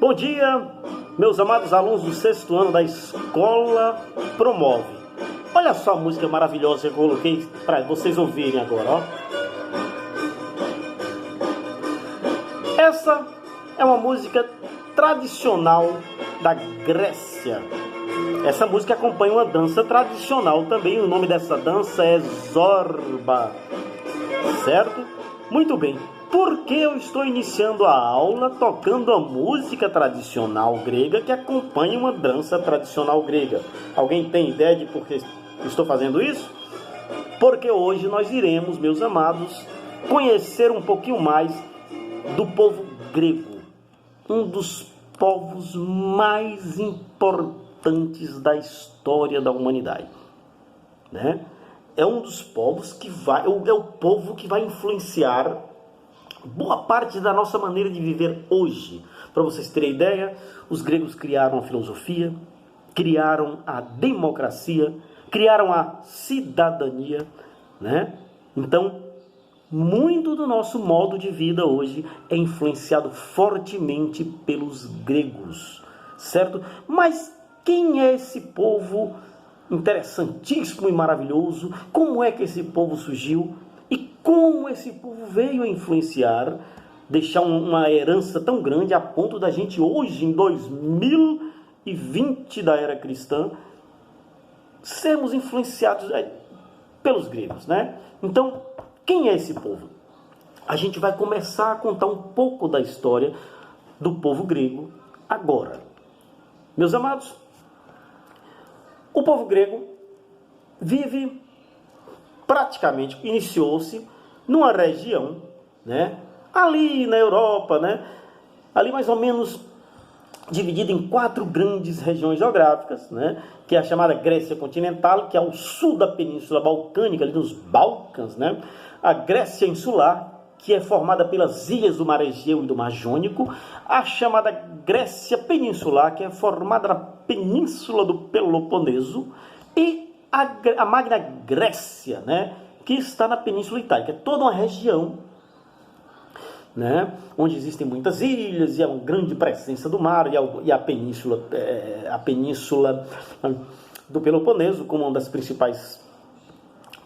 Bom dia, meus amados alunos do 6º ano da Escola Promove. Olha só a música maravilhosa que eu coloquei para vocês ouvirem agora, ó. Essa é uma música tradicional da Grécia. Essa música acompanha uma dança tradicional também. O nome dessa dança é Zorba, certo? Muito bem. Por que eu estou iniciando a aula tocando a música tradicional grega que acompanha uma dança tradicional grega? Alguém tem ideia de por que estou fazendo isso? Porque hoje nós iremos, meus amados, conhecer um pouquinho mais do povo grego, um dos povos mais importantes da história da humanidade, né? É um dos povos que é o povo que vai influenciar boa parte da nossa maneira de viver hoje. Para vocês terem ideia, os gregos criaram a filosofia, criaram a democracia, criaram a cidadania, né? Então, muito do nosso modo de vida hoje é influenciado fortemente pelos gregos, certo? Mas quem é esse povo interessantíssimo e maravilhoso? Como é que esse povo surgiu? E como esse povo veio a influenciar, deixar uma herança tão grande a ponto da gente hoje, em 2020 da era cristã, sermos influenciados pelos gregos, né? Então, quem é esse povo? A gente vai começar a contar um pouco da história do povo grego agora. Meus amados, o povo grego praticamente iniciou-se numa região, né, ali na Europa, né, ali mais ou menos dividida em 4 grandes regiões geográficas, né, que é a chamada Grécia continental, que é ao sul da Península Balcânica, ali nos Balcãs, né, a Grécia insular, que é formada pelas ilhas do Mar Egeu e do Mar Jônico, a chamada Grécia peninsular, que é formada na Península do Peloponeso, e a Magna Grécia, né, que está na Península Itálica. É toda uma região, né, onde existem muitas ilhas e há uma grande presença do mar, e a península do Peloponeso como uma das principais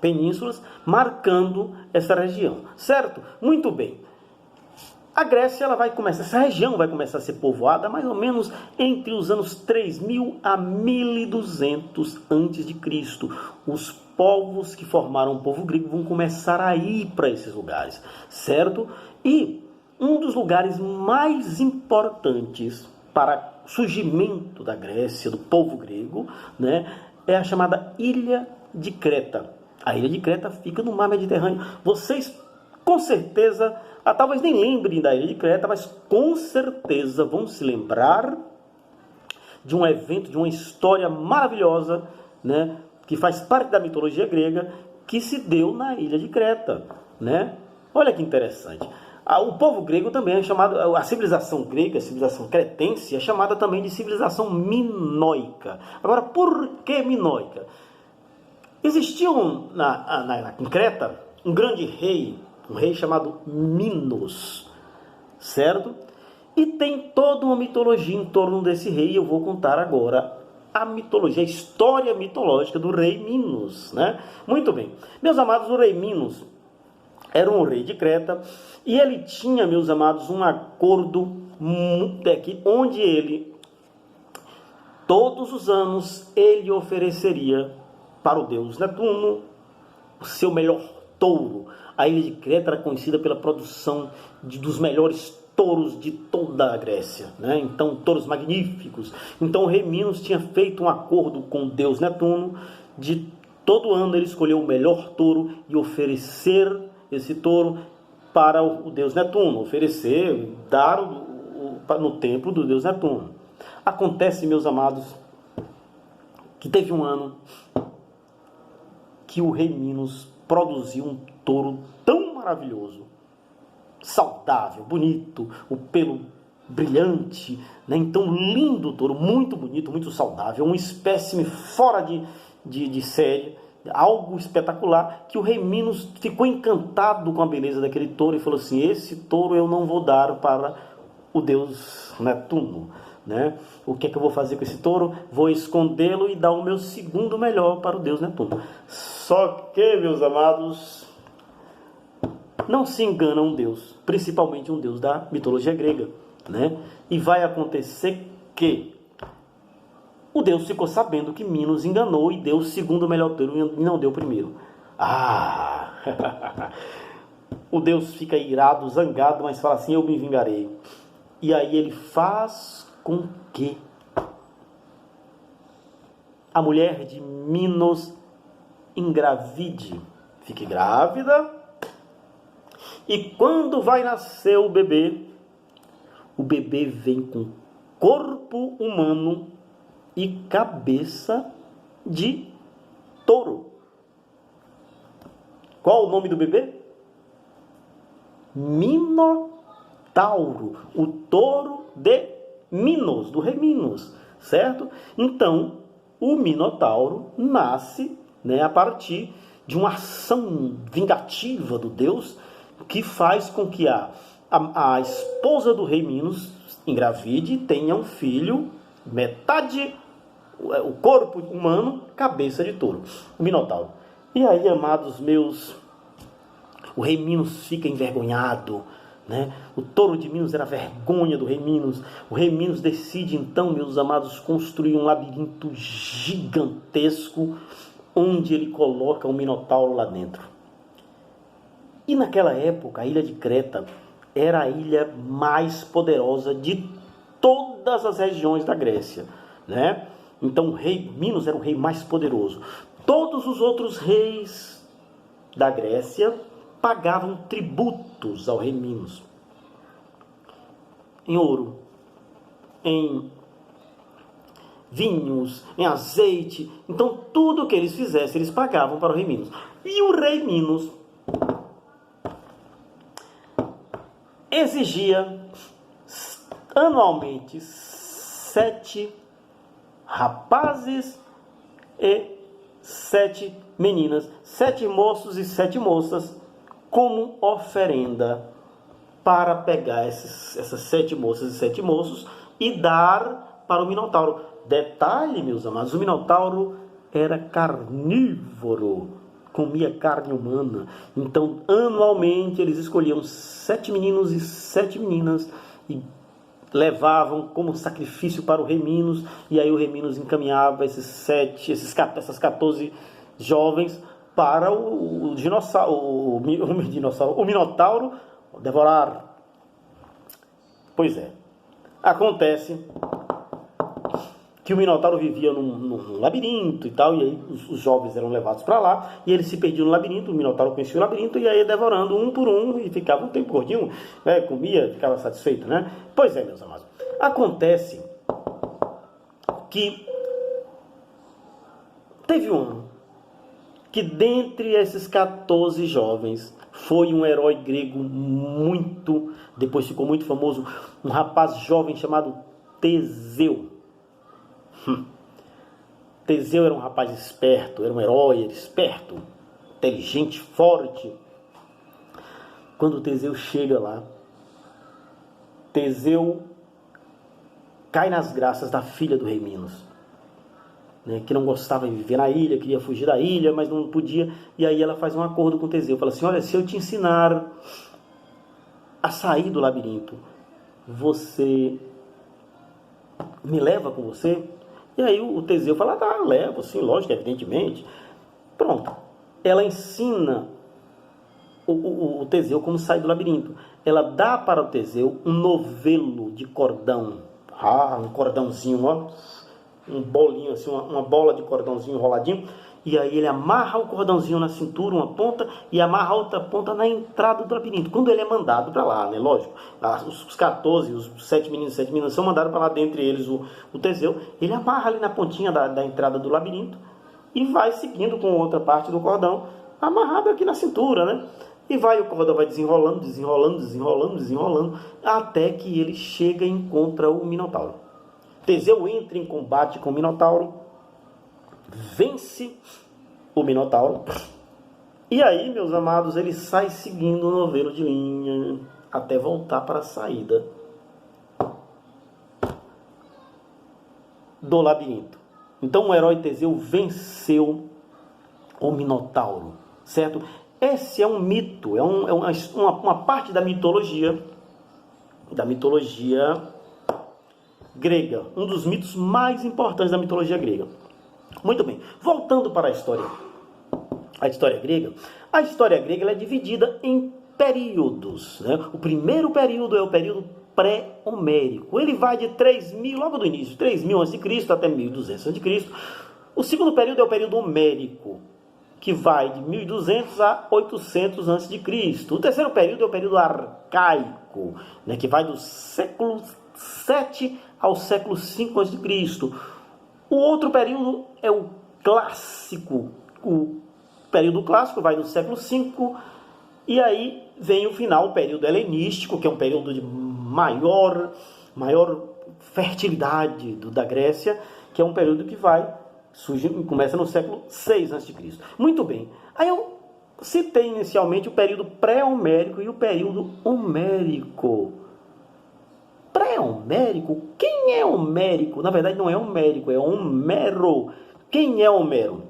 penínsulas, marcando essa região, certo? Muito bem. A Grécia, essa região vai começar a ser povoada mais ou menos entre os anos 3000 a 1200 a.C. Os povos que formaram o povo grego vão começar a ir para esses lugares, certo? E um dos lugares mais importantes para o surgimento da Grécia, do povo grego, né, é a chamada Ilha de Creta. A Ilha de Creta fica no mar Mediterrâneo. Vocês, com certeza, talvez nem lembrem da Ilha de Creta, mas com certeza vão se lembrar de um evento, de uma história maravilhosa, né, que faz parte da mitologia grega, que se deu na Ilha de Creta, né? Olha que interessante. O povo grego também é chamado, a civilização grega, a civilização cretense, é chamada também de civilização minoica. Agora, por que minoica? Existia em Creta um grande rei, um rei chamado Minos, certo? E tem toda uma mitologia em torno desse rei. Eu vou contar agora a mitologia, a história mitológica do rei Minos, né? Muito bem. Meus amados, o rei Minos era um rei de Creta e ele tinha, meus amados, um acordo onde ele, todos os anos, ele ofereceria para o deus Netuno o seu melhor touro. A ilha de Creta era conhecida pela produção dos melhores touros de toda a Grécia, né? Então, touros magníficos. Então, o rei Minos tinha feito um acordo com o deus Netuno de todo ano ele escolher o melhor touro e oferecer esse touro para o deus Netuno, dar no templo do deus Netuno. Acontece, meus amados, que teve um ano que o rei Minos produziu um touro tão maravilhoso, saudável, bonito, o pelo brilhante, né? Então, lindo touro, muito bonito, muito saudável, um espécime fora de série, algo espetacular, que o rei Minos ficou encantado com a beleza daquele touro e falou assim: esse touro eu não vou dar para o deus Netuno, né? O que é que eu vou fazer com esse touro? Vou escondê-lo e dar o meu segundo melhor para o deus Netuno. Só que, meus amados, não se engana um deus, principalmente um deus da mitologia grega, né? E vai acontecer que o deus ficou sabendo que Minos enganou e deu o segundo melhor touro e não deu o primeiro. O deus fica irado, zangado, mas fala assim: eu me vingarei. E aí ele faz com que a mulher de Minos engravide, fique grávida, e quando vai nascer o bebê vem com corpo humano e cabeça de touro. Qual o nome do bebê? Minotauro, o touro de Minos, do rei Minos, certo? Então, o Minotauro nasce, né, a partir de uma ação vingativa do deus, que faz com que a esposa do rei Minos engravide e tenha um filho, metade o corpo humano, cabeça de touro, o Minotauro. E aí, amados meus, o rei Minos fica envergonhado, né? O touro de Minos era a vergonha do rei Minos. O rei Minos decide então, meus amados, construir um labirinto gigantesco, onde ele coloca o Minotauro lá dentro. E naquela época, a ilha de Creta era a ilha mais poderosa de todas as regiões da Grécia, né? Então o rei Minos era o rei mais poderoso. Todos os outros reis da Grécia pagavam tributos ao rei Minos, em ouro, em vinhos, em azeite. Então tudo que eles fizessem, eles pagavam para o rei Minos. E o rei Minos exigia anualmente 7 rapazes e 7 meninas, 7 moços e 7 moças, como oferenda, para pegar essas 7 moças e 7 moços e dar para o Minotauro. Detalhe, meus amados, o Minotauro era carnívoro, comia carne humana. Então, anualmente, eles escolhiam 7 meninos e 7 meninas e levavam como sacrifício para o rei Minos. E aí o rei Minos encaminhava essas 14 jovens para o Minotauro devorar. Pois é, acontece que o Minotauro vivia num labirinto e tal, e aí os jovens eram levados para lá, e eles se perdiam no labirinto. O Minotauro conhecia o labirinto, e aí devorando um por um, e ficava um tempo gordinho, né, comia, ficava satisfeito, né? Pois é, meus amados, acontece que teve um que dentre esses 14 jovens foi um herói grego depois ficou muito famoso, um rapaz jovem chamado Teseu. Teseu era um rapaz esperto, era um herói, era esperto, inteligente, forte. Quando Teseu chega lá, Teseu cai nas graças da filha do rei Minos, né, que não gostava de viver na ilha, queria fugir da ilha, mas não podia. E aí ela faz um acordo com Teseu, fala assim: olha, se eu te ensinar a sair do labirinto, você me leva com você? E aí o Teseu fala: tá, levo, sim, lógico, evidentemente. Pronto. Ela ensina o Teseu como sair do labirinto. Ela dá para o Teseu um novelo de cordão. Um cordãozinho, ó, um bolinho assim, uma bola de cordãozinho enroladinho. E aí ele amarra o cordãozinho na cintura, uma ponta, e amarra a outra ponta na entrada do labirinto. Quando ele é mandado para lá, né? Lógico, os 14, os 7 meninos e 7 meninas são mandados para lá, dentre eles o Teseu. Ele amarra ali na pontinha da entrada do labirinto e vai seguindo com outra parte do cordão, amarrado aqui na cintura, né? E o cordão vai desenrolando, desenrolando, desenrolando, desenrolando, até que ele chega e encontra o Minotauro. Teseu entra em combate com o Minotauro, vence o Minotauro, e aí, meus amados, ele sai seguindo o novelo de linha até voltar para a saída do labirinto. Então o herói Teseu venceu o Minotauro, certo? Esse é um mito, é uma parte da mitologia grega, um dos mitos mais importantes da mitologia grega. Muito bem, voltando para a história grega. A história grega ela é dividida em períodos, né? O primeiro período é o período pré-homérico. Ele vai de 3.000, logo do início, 3.000 a.C. até 1.200 a.C. O segundo período é o período homérico, que vai de 1.200 a 800 a.C. O terceiro período é o período arcaico, né? Que vai do século 7 ao século 5 a.C. O outro período é o clássico. O período clássico vai do século 5 e aí vem o final, o período helenístico, que é um período de maior fertilidade da Grécia, que é um período que começa no século 6 a.C. Muito bem. Aí eu citei inicialmente o período pré-homérico e o período homérico. Pré-homérico? Quem é Homérico? Na verdade não é Homérico, é Homero. Quem é Homero?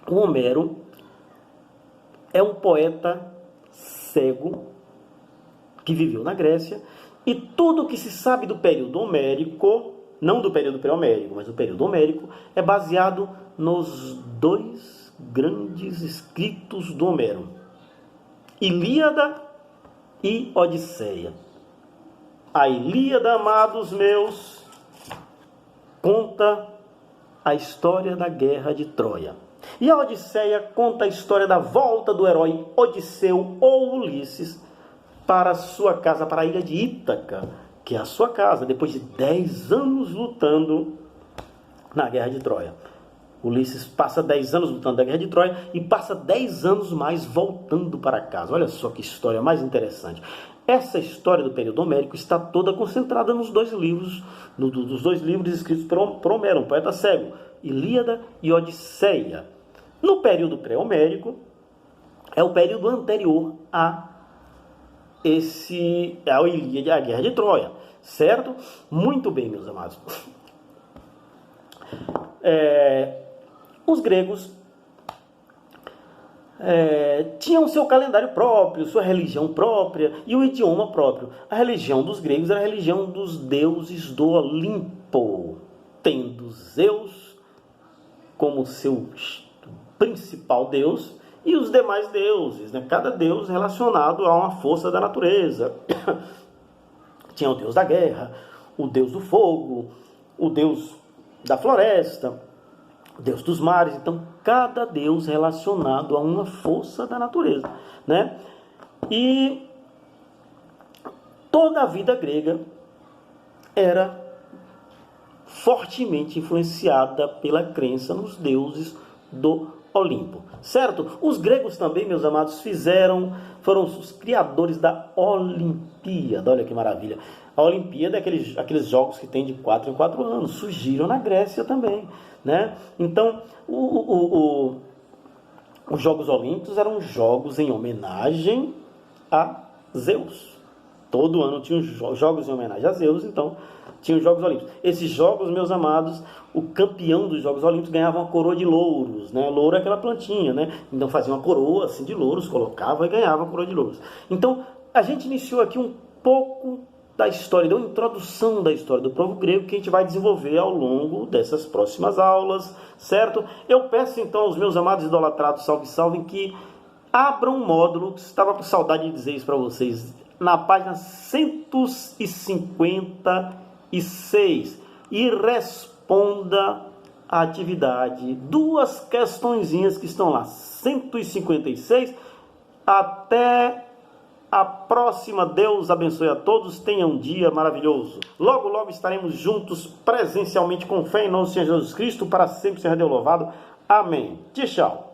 O Homero é um poeta cego que viveu na Grécia, e tudo que se sabe do período homérico, não do período pré-homérico, mas do período homérico, é baseado nos dois grandes escritos do Homero: Ilíada e Odisseia. A Ilíada, amados meus, conta a história da guerra de Troia. E a Odisseia conta a história da volta do herói Odisseu ou Ulisses para a sua casa, para a ilha de Ítaca, que é a sua casa, depois de 10 anos lutando na guerra de Troia. Ulisses passa 10 anos lutando na guerra de Troia e passa 10 anos mais voltando para casa. Olha só que história mais interessante. Essa história do período homérico está toda concentrada nos dois livros, dos dois livros escritos por Homero, um poeta cego, Ilíada e Odisseia. No período pré-homérico, é o período anterior a Ilíada, a guerra de Troia, certo? Muito bem, meus amados. Os gregos tinham seu calendário próprio, sua religião própria e o idioma próprio. A religião dos gregos era a religião dos deuses do Olimpo, tendo Zeus como seu principal deus e os demais deuses, né? Cada deus relacionado a uma força da natureza. Tinha o deus da guerra, o deus do fogo, o deus da floresta, o deus dos mares. Então, cada deus relacionado a uma força da natureza, né? E toda a vida grega era fortemente influenciada pela crença nos deuses do Olimpo, certo? Os gregos também, meus amados, foram os criadores da Olimpíada. Olha que maravilha. A Olimpíada é aqueles jogos que tem de 4 em 4 anos, surgiram na Grécia também, né? Então, os Jogos Olímpicos eram jogos em homenagem a Zeus. Todo ano tinha os jogos em homenagem a Zeus, então tinha os Jogos Olímpicos. Esses jogos, meus amados, o campeão dos Jogos Olímpicos ganhava uma coroa de louros, né? Louro é aquela plantinha, né? Então fazia uma coroa assim de louros, colocava e ganhava uma coroa de louros. Então, a gente iniciou aqui um pouco da história, deu uma introdução da história do povo grego que a gente vai desenvolver ao longo dessas próximas aulas, certo? Eu peço então aos meus amados idolatrados, salve, que abram um módulo, que estava com saudade de dizer isso para vocês, na página 156 e responda a atividade, 2 questõezinhas que estão lá, 156 até a próxima. Deus abençoe a todos, tenham um dia maravilhoso. Logo, logo estaremos juntos presencialmente com fé em nosso Senhor Jesus Cristo, para sempre ser Deus louvado. Amém. Tchau.